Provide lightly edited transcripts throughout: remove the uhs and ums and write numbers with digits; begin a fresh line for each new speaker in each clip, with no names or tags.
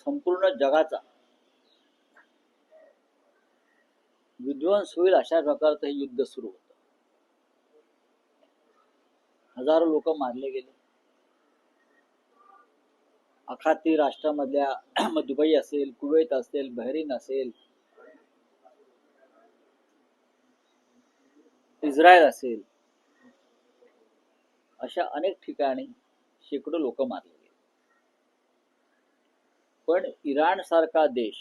संपूर्ण जगाचा विध्वंस होईल अशा प्रकारचं हे युद्ध सुरू होतं. हजारो लोक मारले गेले. अखाती राष्ट्रामधल्या दुबई असेल, कुवेत असेल, बहरीन असेल, इस्रायल असेल, अशा अनेक ठिकाणी शेकडो लोक मारले गेले. पण इराण सारखा देश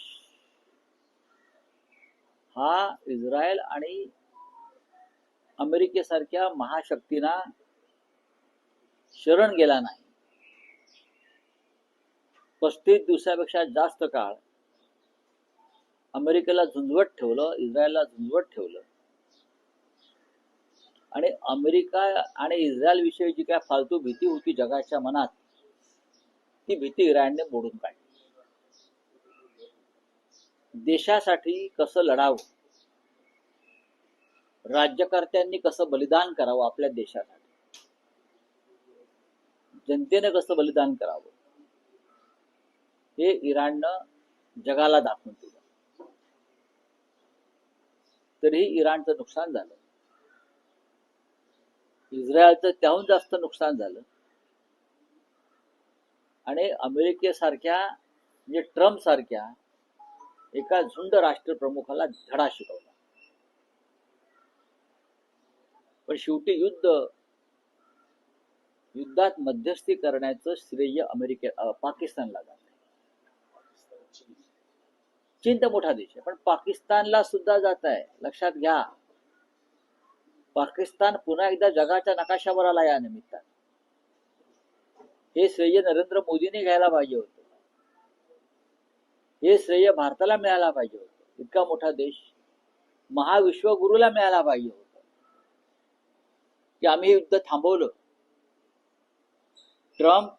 हा इस्रायल आणि अमेरिकेसारख्या महाशक्तींना शरण गेला नाही. 35 दिवसापेक्षा जास्त काळ अमेरिकेला झुंजवत ठेवलं, इस्रायलला झुंजवत ठेवलं. आणि अमेरिका आणि इस्रायल विषयी जी काय फालतू भीती होती जगाच्या मनात, ती भीती इराणने मोडून काढली. देशासाठी कसं लढावं, राज्यकर्त्यांनी कसं बलिदान करावं, आपल्या देशासाठी जनतेने कसं बलिदान करावं, हे इराणनं जगाला दाखवून दिलं. तरीही इराणचं नुकसान झालं. इस्रायलचं त्याहून जास्त नुकसान झालं. आणि अमेरिकेसारख्या म्हणजे ट्रम्प सारख्या एका झुंड राष्ट्रप्रमुखाला धडा शिकवला. पण शेवटी युद्धात मध्यस्थी करण्याचं श्रेय पाकिस्तानला जात. चीन तर मोठा देश आहे, पण पाकिस्तानला सुद्धा जात आहे. लक्षात घ्या, पाकिस्तान पुन्हा एकदा जगाच्या नकाशावर आला या निमित्ताने. हे श्रेय नरेंद्र मोदींनी घ्यायला पाहिजे होतं. हे श्रेय भारताला मिळायला पाहिजे होतं. इतका मोठा देश महाविश्वगुरूला मिळायला पाहिजे होतं की आम्ही युद्ध थांबवलं. ट्रम्प,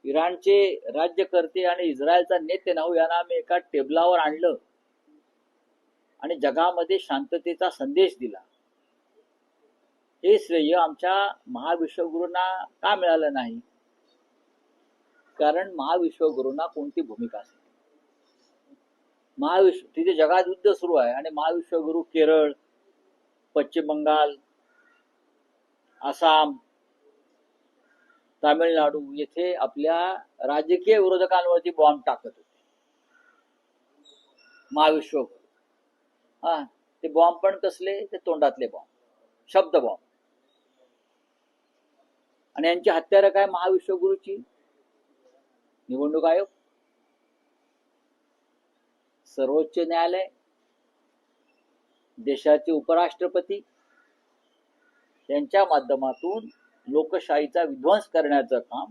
इराणचे राज्यकर्ते आणि इस्रायलचा नेतन्याहू यांना आम्ही एका टेबलावर आणलं आणि जगामध्ये शांततेचा संदेश दिला. हे श्रेय आमच्या महाविश्वगुरूंना का मिळालं नाही? कारण महाविश्वगुरूंना कोणती भूमिका असेल? तिथे जगात युद्ध सुरू आहे आणि महाविश्वगुरू केरळ, पश्चिम बंगाल, आसाम, तामिळनाडू येथे आपल्या राजकीय विरोधकांवरती बॉम्ब टाकत होते. महाविश्वगुरू ते बॉम्ब पण कसले? ते तोंडातले बॉम्ब, शब्द बॉम्ब. आणि यांची हत्यारं काय? महाविश्वगुरूची निवडणूक आयोग, सर्वोच्च न्यायालय, देशाचे उपराष्ट्रपती यांच्या माध्यमातून लोकशाहीचा विध्वंस करण्याचं काम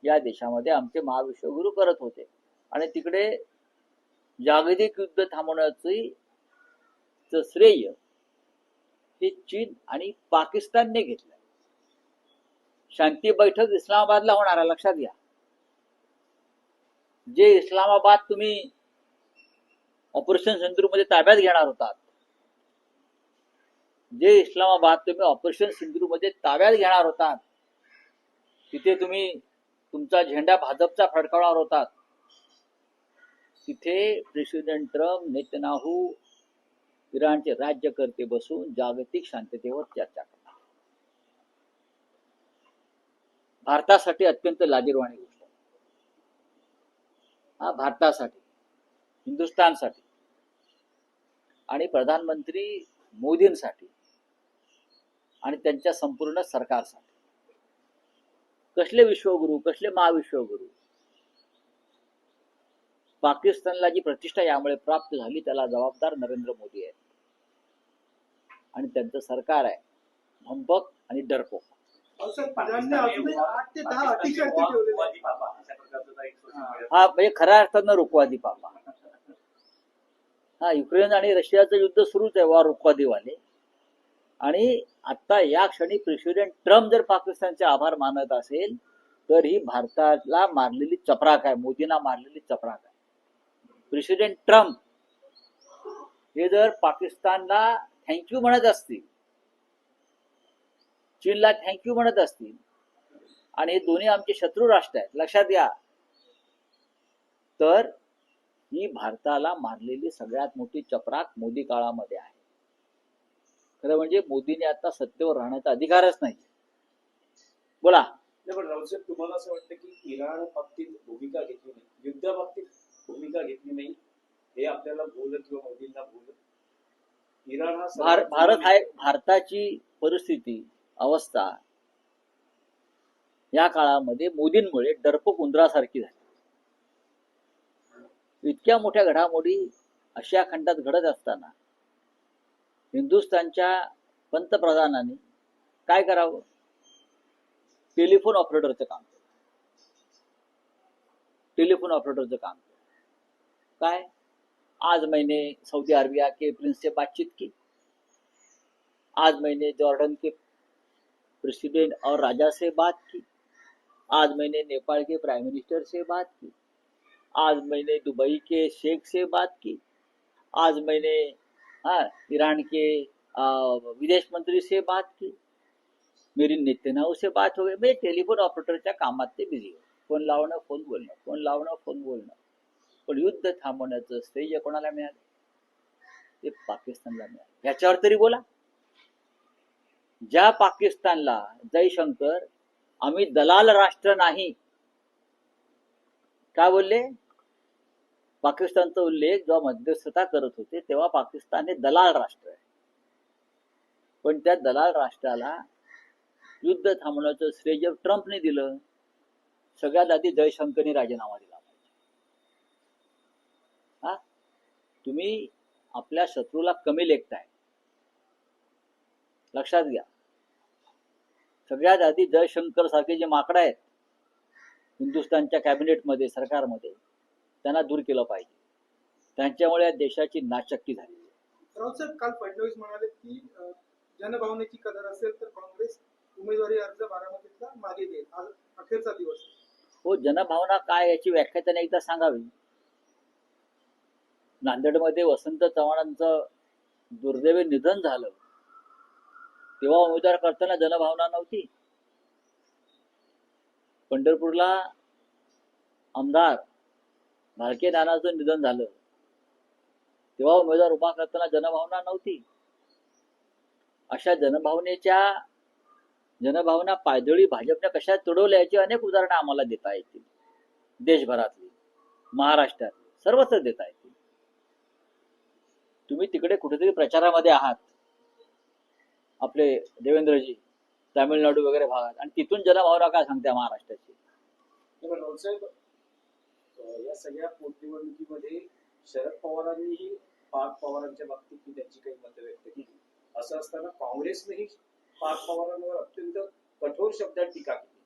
या देशामध्ये आमचे महाविश्वगुरू करत होते. आणि तिकडे जागतिक युद्ध थांबवण्याचं श्रेय हे चीन आणि पाकिस्तानने घेतलं. शांती बैठक इस्लामाबादला होणार आहे, लक्षात घ्या. जे इस्लामाबाद तुम्ही ऑपरेशन सिंधूरमध्ये ताब्यात घेणार होतात, जे इस्लामाबाद तुम्ही ऑपरेशन सिंधूरमध्ये ताब्यात घेणार होतात, तिथे तुम्ही तुमचा झेंडा भाजपचा फडकावणार होतात, तिथे प्रेसिडेंट ट्रम्प, नेतन्याहू, इराणचे राज्यकर्ते बसून जागतिक शांततेवर चर्चा करतात. भारतासाठी अत्यंत लाजिरवाणी गोष्ट आहे. भारतासाठी, हिंदुस्थानसाठी आणि प्रधानमंत्री मोदींसाठी आणि त्यांच्या संपूर्ण सरकारसाठी. कसले विश्वगुरू, कसले महाविश्वगुरू? पाकिस्तानला जी प्रतिष्ठा यामुळे प्राप्त झाली त्याला जबाबदार नरेंद्र मोदी आहेत आणि त्यांचं सरकार आहे भंपक आणि डरपोक. म्हणजे खऱ्या अर्थानं रुखवादी पापा. युक्रेन आणि रशियाचं युद्ध सुरूच आहे, वा रुखवादीवाले. आणि आता या क्षणी प्रेसिडेंट ट्रम्प जर पाकिस्तानचे आभार मानत असेल तर ही भारताला मारलेली चपराक आहे, मोदींना मारलेली चपराक आहे. प्रेसिडेंट ट्रम्प हे जर पाकिस्तानला थँक्यू म्हणत असतील, चीनला थँक्यू म्हणत असतील, आणि हे दोन्ही आमचे शत्रू राष्ट्र आहेत, लक्षात घ्या. तर ही भारताला मारलेली सगळ्यात मोठी चपराक मोदी काळामध्ये आहे. खरं म्हणजे मोदीने आता सत्तेवर राहण्याचा अधिकारच नाही. बोला.
पण राऊतसाहेब, तुम्हाला असं वाटतं की इराण बाबतीत भूमिका घेतली नाही, युद्ध बाबतीत भूमिका घेतली नाही, हे आपल्याला बोलत किंवा मोदींना बोलत? इराण हा
भारताची परिस्थिती अवस्था या काळामध्ये मोदींमुळे डरपोक उंदरासारखी झाली. इतक्या मोठ्या घडामोडी आशिया खंडात घडत असताना हिंदुस्थानच्या पंतप्रधानांनी काय करावं? टेलिफोन ऑपरेटरचं काम. टेलिफोन ऑपरेटरचं काम काय? आज मैंने सऊदी अरबिया के प्रिंस से बातचीत की, आज मैंने जॉर्डन के प्रेसिडेंट और राजा से बात की, आज मैंने नेपाल के प्राइम मिनिस्टर से बात की, आज मैंने दुबई के शेख से बात की, आज मैंने ईरान के विदेश मंत्री से बात की, मेरी नेतन्याहू से बात हो गई. मैं टेलिफोन ऑपरेटरच्या कामात ते बिझी. फोन लावणं, फोन बोलणं, फोन लावणं, फोन बोलणं. पण युद्ध थांबवण्याचं श्रेय कोणाला मिळालं? ते पाकिस्तानला मिळालं. याच्यावर तरी बोला. ज्या पाकिस्तानला जयशंकर आम्ही दलाल राष्ट्र नाही काय बोलले? पाकिस्तानचा उल्लेख जेव्हा मध्यस्थता करत होते तेव्हा पाकिस्तान हे दलाल राष्ट्र आहे. पण त्या दलाल राष्ट्राला युद्ध थांबवण्याचं श्रेय जर ट्रम्पने दिलं, सगळ्यात आधी जयशंकरने राजीनामा दिला पाहिजे. तुम्ही आपल्या शत्रूला कमी लेखताय, लक्षात घ्या. सगळ्यात आधी जयशंकर सारखे जे माकडं आहेत हिंदुस्थानच्या कॅबिनेटमध्ये, सरकारमध्ये, त्यांना दूर केलं पाहिजे. त्यांच्यामुळे देशाची नाचक्की झाली.
राऊतसाहेब, काल फडणवीस म्हणाले की जनभावनेची कदर असेल तर काँग्रेस उमेदवारी अर्ज बारामतीतला मागे देईल. आज अखेरचा दिवस.
हो, जनभावना काय याची व्याख्या त्याने एकदा सांगावी. नांदेडमध्ये वसंत चव्हाणांचं दुर्दैवी निधन झालं तेव्हा उमेदवार करताना जनभावना नव्हती. पंढरपूरला आमदार भारके नानाचं निधन झालं तेव्हा उमेदवार उभा करताना जनभावना नव्हती. अशा जनभावना पायदळी भाजपने कशा तुडवल्या याची अनेक उदाहरणं आम्हाला देता येतील. देशभरातली, महाराष्ट्रातली, सर्वत्र देता येतील. तुम्ही तिकडे कुठेतरी प्रचारामध्ये आहात, आपले देवेंद्रजी, तामिळनाडू वगैरे भागात, आणि तिथून जनभावना काय सांगते महाराष्ट्राची?
राऊतसाहेब, या सगळ्या पोटनिवडणुकीमध्ये शरद पवारांनीही पार्थ पवारांच्या बाबतीत त्यांची काही मतं व्यक्त केली. असं असताना काँग्रेसनेही पार्थ पवारांवर अत्यंत कठोर शब्दात टीका केली.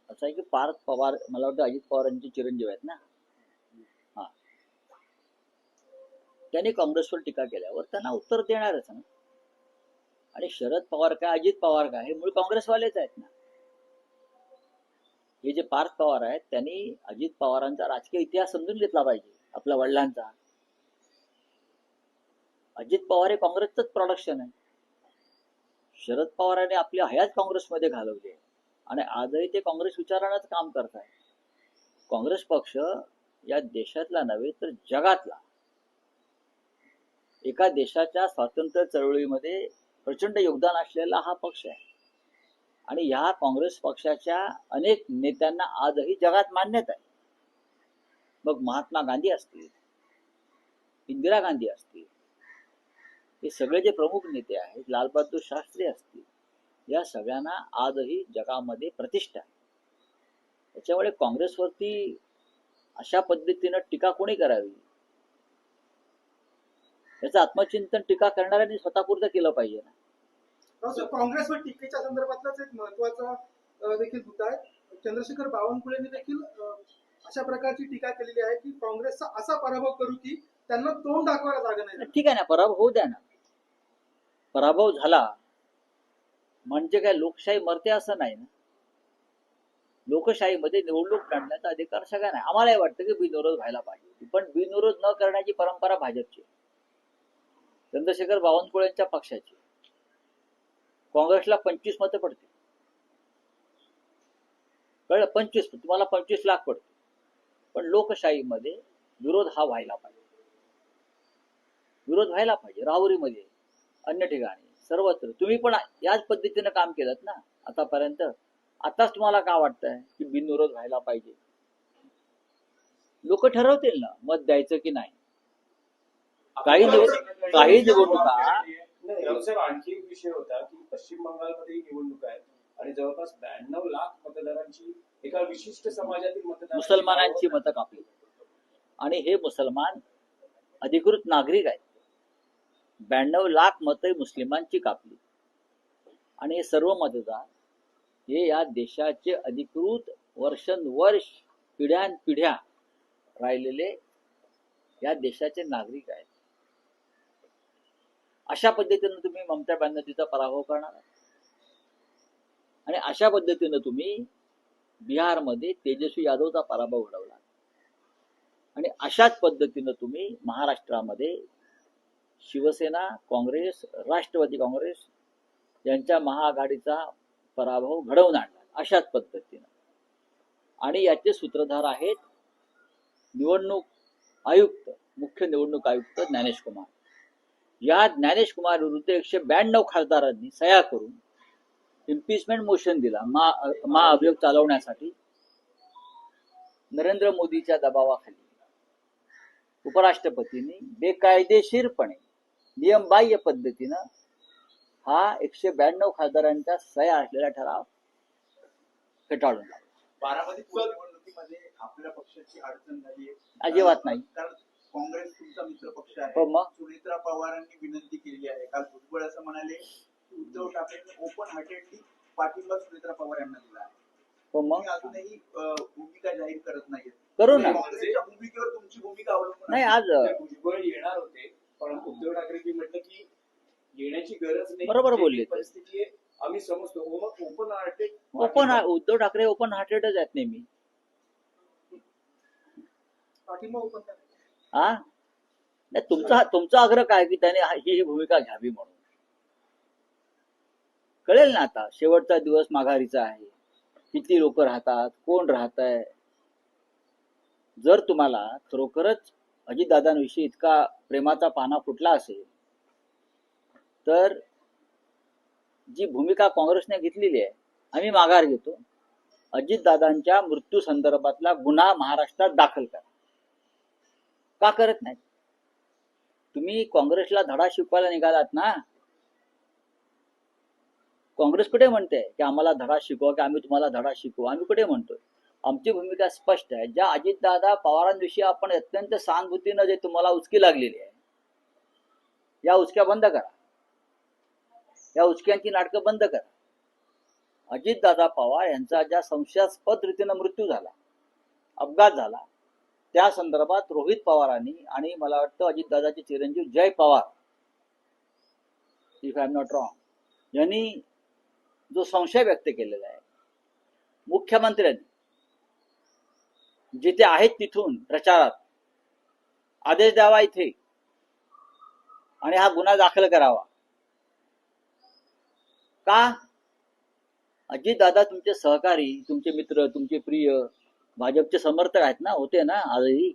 असं आहे की पार्थ पवार, मला वाटतं अजित पवारांचे चिरंजीव आहेत ना, त्यांनी काँग्रेसवर टीका केल्यावर त्यांना उत्तर देणारच ना. आणि शरद पवार काय, अजित पवार काय, हे मूळ काँग्रेसवालेच आहेत ना. हे जे पार्थ पवार आहेत त्यांनी अजित पवारांचा राजकीय इतिहास समजून घेतला पाहिजे, आपल्या वडिलांचा. अजित पवार हे काँग्रेसचंच प्रोडक्शन आहे. शरद पवारांनी आपली हयात काँग्रेसमध्ये घालवली आणि आजही ते काँग्रेस विचारानंच काम करत आहे. काँग्रेस पक्ष या देशातला नव्हे तर जगातला, एका देशाच्या स्वातंत्र्य चळवळीमध्ये प्रचंड योगदान असलेला हा पक्ष आहे. आणि ह्या काँग्रेस पक्षाच्या अनेक नेत्यांना आजही जगात मान्यता आहे. मग महात्मा गांधी असतील, इंदिरा गांधी असतील, हे सगळे जे प्रमुख नेते आहेत, लालबहादूर शास्त्री असतील, या सगळ्यांना आजही जगामध्ये प्रतिष्ठा आहे. त्याच्यामुळे काँग्रेसवरती अशा पद्धतीनं टीका कोणी करावी, याचं आत्मचिंतन टीका करणाऱ्यांनी स्वतःपुरतं केलं पाहिजे ना.
काँग्रेसवर टीकेच्या संदर्भातलाच एक महत्वाचा देखील मुद्दा आहे. चंद्रशेखर बावनकुळेंनी देखील अशा प्रकारची टीका केलेली आहे की काँग्रेसचा असा पराभव करू की त्यांना तोंड दाखवायला जागा नाही.
ठीक आहे ना, पराभव होऊ द्या ना. पराभव झाला म्हणजे काय लोकशाही मरते असं नाही ना. लोकशाहीमध्ये निवडणूक लढण्याचा अधिकार सगळ्यांना. आम्हालाही वाटतं की बिनविरोध व्हायला पाहिजे, पण बिनविरोध न करण्याची परंपरा भाजपची, चंद्रशेखर बावनकुळेंच्या पक्षाची. काँग्रेसला 25 मतं पडते, कळलं? 25, तुम्हाला 25 लाख पडते. पण लोकशाहीमध्ये विरोध हा व्हायला पाहिजे. विरोध व्हायला पाहिजे. राहुरीमध्ये, अन्य ठिकाणी, सर्वत्र तुम्ही पण याच पद्धतीनं काम केलं ना आतापर्यंत. आताच तुम्हाला का वाटतंय की बिनविरोध व्हायला पाहिजे? लोक ठरवतील ना मत द्यायचं की नाही. काही निवडणुका
नाही, रावसाहेब, आणखी एक विषय होता की पश्चिम बंगालमध्ये निवडणूक आहेत आणि जवळपास 92 लाख मतदारांची एका विशिष्ट समाजातील
मुसलमानांची मतं कापली आणि हे मुसलमान अधिकृत नागरिक आहेत. 92 लाख मतं मुस्लिमांची कापली आणि हे सर्व मतदार हे या देशाचे अधिकृत वर्षानुवर्ष पिढ्यानपिढ्या राहिलेले या देशाचे नागरिक आहेत. अशा पद्धतीनं तुम्ही ममता बॅनर्जीचा पराभव करणार आणि अशा पद्धतीनं तुम्ही बिहारमध्ये तेजस्वी यादवचा पराभव घडवला आणि अशाच पद्धतीनं तुम्ही महाराष्ट्रामध्ये शिवसेना, काँग्रेस, राष्ट्रवादी काँग्रेस यांच्या महाआघाडीचा पराभव घडवून आणला अशाच पद्धतीनं. आणि याचे सूत्रधार आहेत निवडणूक आयुक्त, मुख्य निवडणूक आयुक्त ज्ञानेश कुमार. या ज्ञानेश कुमार विरुद्ध 192 खासदारांनी सह्या करून इम्पीचमेंट मोशन दिला महाअभियोग चालवण्यासाठी. नरेंद्र मोदीच्या दबावाखाली उपराष्ट्रपतींनी बेकायदेशीरपणे नियमबाह्य पद्धतीनं हा 192 खासदारांच्या सह्या असलेला ठराव फेटाळून लावला.
बारामती निवडणुकीमध्ये आपल्या पक्षाची अडचण झाली आहे?
अजिबात नाही.
कारण काँग्रेस तुमचा मित्र पक्ष आहे.
हो मग.
सुनेत्रा पवारांनी विनंती केली आहे. काल भुजबळ असं म्हणाले की उद्धव ठाकरेंनी ओपन हार्टेडली पाठिंबा सुनेत्रा पवार यांना दिला आहे.
हो मग.
तुम्ही अजूनही भूमिका जाहीर करत नाहीत.
करू ना.
काँग्रेसच्या भूमिकेवर तुमची भूमिका अवलंबून
नाही, आज
भुजबळ येणार होते पण उद्धव ठाकरेंनी म्हटलं की येण्याची गरज नाही.
बरोबर बोलले.
परिस्थिती आहे आम्ही समजतो. Open hearted
Uddhav Thackeray open हार्टेडच आहेत नेहमी.
पाठिंबा ओपन
हा नाही, तुमचा आग्रह काय की त्याने ही भूमिका घ्यावी म्हणून. कळेल ना आता. शेवटचा दिवस माघारीचा आहे. किती लोक राहतात, कोण राहत आहे. जर तुम्हाला खरोखरच अजितदादांविषयी इतका प्रेमाचा पाना फुटला असेल तर जी भूमिका काँग्रेसने घेतलेली आहे, आम्ही माघार घेतो. अजितदादांच्या मृत्यू संदर्भातला गुन्हा महाराष्ट्रात दाखल करा. का करत नाही? तुम्ही काँग्रेसला धडा शिकवायला निघालात ना. काँग्रेस कुठे म्हणते की आम्हाला धडा शिकवा, की आम्ही तुम्हाला धडा शिकवू? आम्ही कुठे म्हणतोय? आमची भूमिका स्पष्ट आहे. ज्या अजितदादा पवारांविषयी आपण अत्यंत सहानुभूतीनं जे तुम्हाला उचकी लागलेली आहे, या उचक्या बंद करा. या उचक्यांची नाटकं बंद करा. अजितदादा पवार यांचा ज्या संशयास्पद रीतीनं मृत्यू झाला, अपघात झाला, त्या संदर्भात रोहित पवारांनी आणि मला वाटतं अजितदादाचे चिरंजीव Jay Pawar, if I am not wrong, यांनी जो संशय व्यक्त केलेला आहे, मुख्यमंत्र्यांनी जिथे आहेत तिथून प्रचारात आदेश द्यावा इथे आणि हा गुन्हा दाखल करावा. का? अजितदादा तुमचे सहकारी, तुमचे मित्र, तुमचे प्रिय भाजपचे समर्थक आहेत ना, होते ना आजही.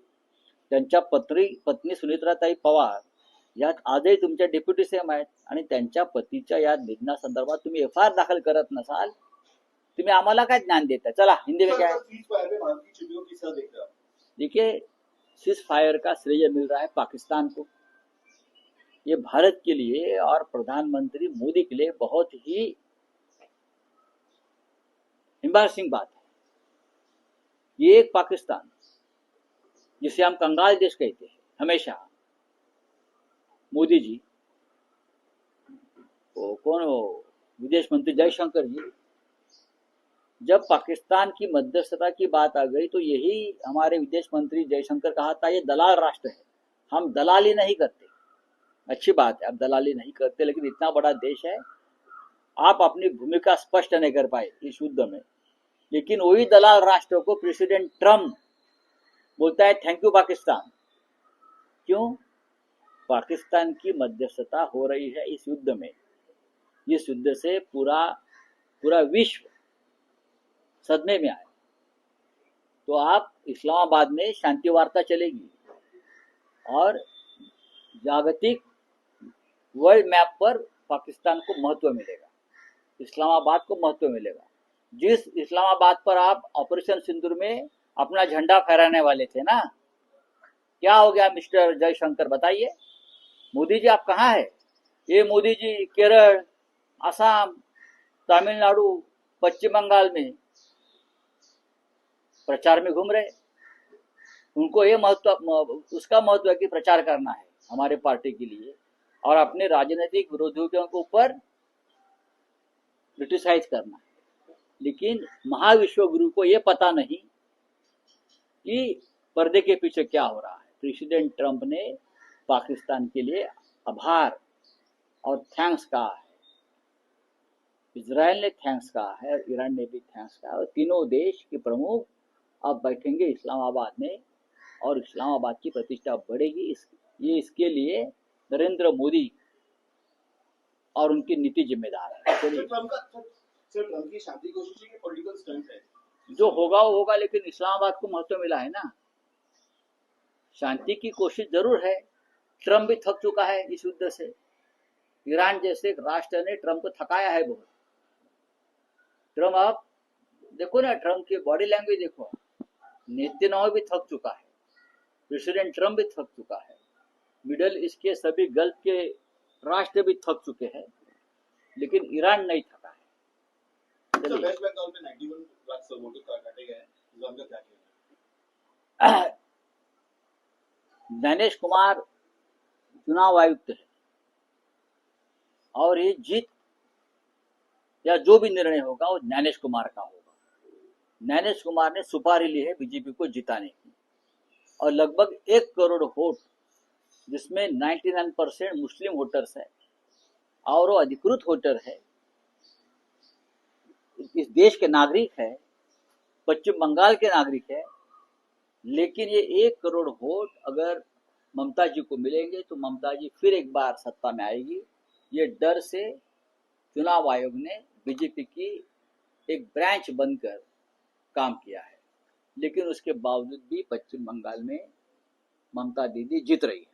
त्यांच्या पत्नी सुनेत्राताई पवार यात आजही तुमच्या डेप्युटी सीएम आहेत आणि त्यांच्या पतीच्या या निधनासंदर्भात तुम्ही FIR दाखल करत नसाल, तुम्ही आम्हाला काय ज्ञान देताय? चला हिंदी में क्या है? देखिए, सीज फायर का श्रेय मिल रहा है पाकिस्तान को. ये भारत के लिए और प्रधानमंत्री मोदी के लिए बहुत ही एम्बैरसिंग बात है. ये एक पाकिस्तान जिसे हम कंगाल देश कहते हैं हमेशा. मोदी जी, वो कौन हो, विदेश मंत्री जयशंकर जी, जब पाकिस्तान की मध्यस्थता की बात आ गई तो यही हमारे विदेश मंत्री जयशंकर कहा था, ये दलाल राष्ट्र है, हम दलाली नहीं करते. अच्छी बात है, आप दलाली नहीं करते, लेकिन इतना बड़ा देश है, आप अपनी भूमिका स्पष्ट नहीं कर पाए इस युद्ध में. लेकिन वही दलाल राष्ट्र को प्रेसिडेंट ट्रम्प बोलता है थैंक यू पाकिस्तान. क्यों? पाकिस्तान की मध्यस्थता हो रही है इस युद्ध में. इस युद्ध से पूरा विश्व सदमे में आया. तो आप इस्लामाबाद में शांति वार्ता चलेगी और जागतिक वर्ल्ड मैप पर पाकिस्तान को महत्व मिलेगा, इस्लामाबाद को महत्व मिलेगा। जिस इस्लामाबाद पर आप ऑपरेशन सिंदूर में अपना झंडा फहराने वाले थे ना, क्या हो गया मिस्टर जयशंकर, बताइए। मोदी जी आप कहाँ है? ये मोदी जी केरल, असम, तमिलनाडु, पश्चिम बंगाल में प्रचार में घूम रहे। उनको ये महत्व, उसका महत्व है कि प्रचार करना है हमारे पार्टी के लिए और अपने राजनीतिक विरोधियों के ऊपर क्रिटिसाइज करना है। लेकिन महाविश्व गुरु को ये पता नहीं कि पर्दे के पीछे क्या हो रहा है। प्रेसिडेंट ट्रंप ने पाकिस्तान के लिए आभार और थैंक्स कहा है, इजराइल ने थैंक्स कहा है और ईरान ने भी थैंक्स कहा है। और तीनों देश के प्रमुख अब बैठेंगे इस्लामाबाद में और इस्लामाबाद की प्रतिष्ठा बढ़ेगी। ये इसके लिए नरेंद्र मोदी और उनकी नीति जिम्मेदार है। चलिए,
ट्रम्प की शांति कोशिश की पॉलिटिकल स्टंट है,
जो होगा वो होगा, लेकिन इस्लामाबाद को महत्व मिला है ना। शांति की कोशिश जरूर है, ट्रम्प भी थक चुका है इस युद्ध से। ईरान जैसे राष्ट्र ने ट्रम्प को थकाया है बहुत। ट्रम्प, आप देखो ना, ट्रम्प की बॉडी लैंग्वेज देखो, नेतन्याहू भी थक चुका है, प्रेसिडेंट ट्रम्प भी थक चुका है, मिडल ईस्ट के सभी गल्फ के राष्ट्र भी थक चुके हैं, लेकिन ईरान नहीं थका है।
वेस्ट बंगाल में 91 लाख वोट काटे गए हैं, उनका क्या कहना है?
ज्ञानेश कुमार चुनाव आयुक्त है और ये जीत या जो भी निर्णय होगा वो ज्ञानेश कुमार का होगा। ज्ञानेश कुमार ने सुपारी ली है बीजेपी को जिताने की और लगभग 1 करोड़ वोट, जिसमें 99% मुस्लिम वोटर्स है और वो अधिकृत वोटर है, इस देश के नागरिक है, पश्चिम बंगाल के नागरिक है। लेकिन ये 1 करोड़ वोट अगर ममता जी को मिलेंगे तो ममता जी फिर एक बार सत्ता में आएगी। ये डर से चुनाव आयोग ने बीजेपी की एक ब्रांच बनकर काम किया है, लेकिन उसके बावजूद भी पश्चिम बंगाल में ममता दीदी जीत रही है।